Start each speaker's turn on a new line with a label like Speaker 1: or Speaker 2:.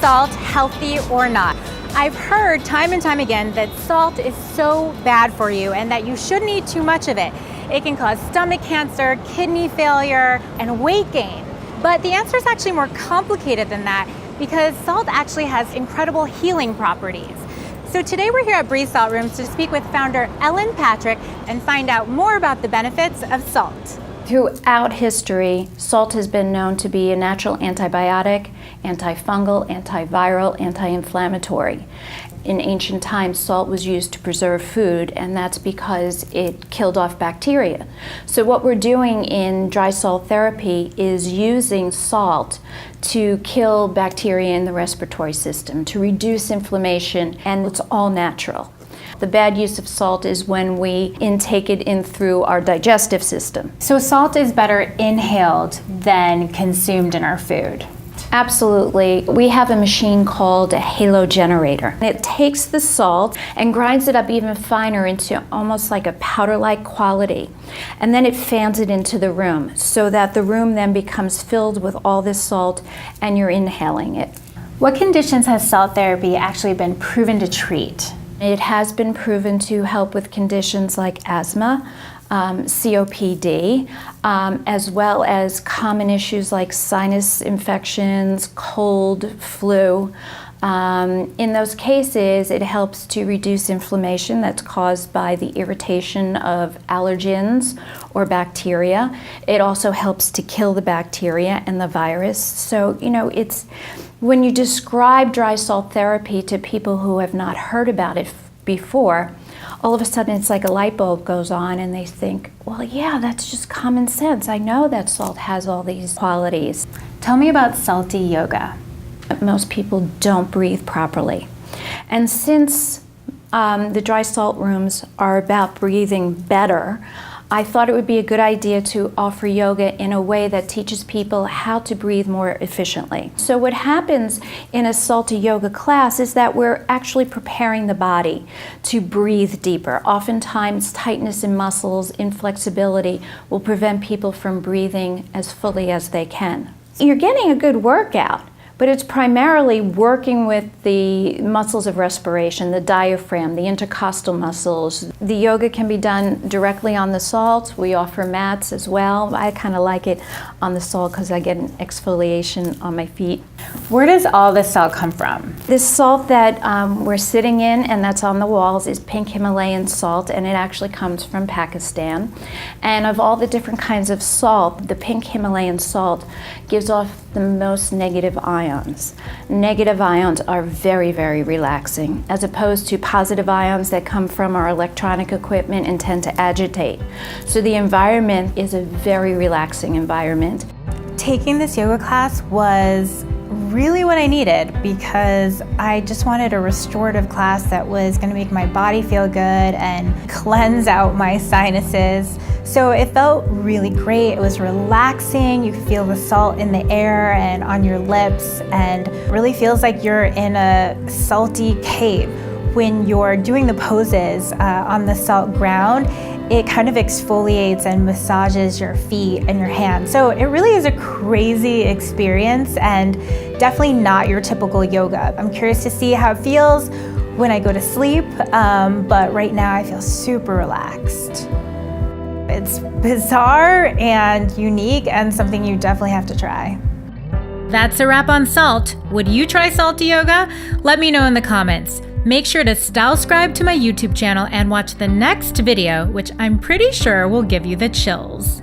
Speaker 1: salt, healthy or not? I've heard time and time again that salt is so bad for you and that you shouldn't eat too much of it. It can cause stomach cancer, kidney failure, and weight gain. But the answer is actually more complicated than that because salt actually has incredible healing properties. So today we're here at Breathe Salt Rooms to speak with founder Ellen Patrick and find out more about the benefits of salt.
Speaker 2: Throughout history, salt has been known to be a natural antibiotic, antifungal, antiviral, anti-inflammatory. In ancient times, salt was used to preserve food, and that's because it killed off bacteria. So what we're doing in dry salt therapy is using salt to kill bacteria in the respiratory system, to reduce inflammation, and it's all natural. The bad use of salt is when we intake it in through our digestive system.
Speaker 1: So salt is better inhaled than consumed in our food?
Speaker 2: Absolutely. We have a machine called a halo generator. It takes the salt and grinds it up even finer into almost like a powder-like quality. And then it fans it into the room so that the room then becomes filled with all this salt and you're inhaling it.
Speaker 1: What conditions has salt therapy actually been proven to treat?
Speaker 2: It has been proven to help with conditions like asthma, COPD, as well as common issues like sinus infections, cold, flu. In those cases, it helps to reduce inflammation that's caused by the irritation of allergens or bacteria. It also helps to kill the bacteria and the virus. So, when you describe dry salt therapy to people who have not heard about it before, all of a sudden it's like a light bulb goes on and they think, well, yeah, that's just common sense. I know that salt has all these qualities.
Speaker 1: Tell me about salty yoga.
Speaker 2: Most people don't breathe properly. And since the dry salt rooms are about breathing better, I thought it would be a good idea to offer yoga in a way that teaches people how to breathe more efficiently. So what happens in a salty yoga class is that we're actually preparing the body to breathe deeper. Oftentimes, tightness in muscles, inflexibility will prevent people from breathing as fully as they can. You're getting a good workout, but it's primarily working with the muscles of respiration, the diaphragm, the intercostal muscles. The yoga can be done directly on the salt. We offer mats as well. I kind of like it on the salt because I get an exfoliation on my feet.
Speaker 1: Where does all this salt come from?
Speaker 2: This salt that we're sitting in and that's on the walls is pink Himalayan salt, and it actually comes from Pakistan. And of all the different kinds of salt, the pink Himalayan salt gives off the most negative ions. Negative ions are very, very relaxing, as opposed to positive ions that come from our electronic equipment and tend to agitate. So the environment is a very relaxing environment.
Speaker 1: Taking this yoga class was really what I needed because I just wanted a restorative class that was going to make my body feel good and cleanse out my sinuses. So it felt really great. It was relaxing. You could feel the salt in the air and on your lips, and really feels like you're in a salty cave. When you're doing the poses on the salt ground, it kind of exfoliates and massages your feet and your hands. So it really is a crazy experience and definitely not your typical yoga. I'm curious to see how it feels when I go to sleep, but right now I feel super relaxed. It's bizarre and unique and something you definitely have to try. That's a wrap on salt. Would you try salty yoga? Let me know in the comments. Make sure to subscribe to my YouTube channel and watch the next video, which I'm pretty sure will give you the chills.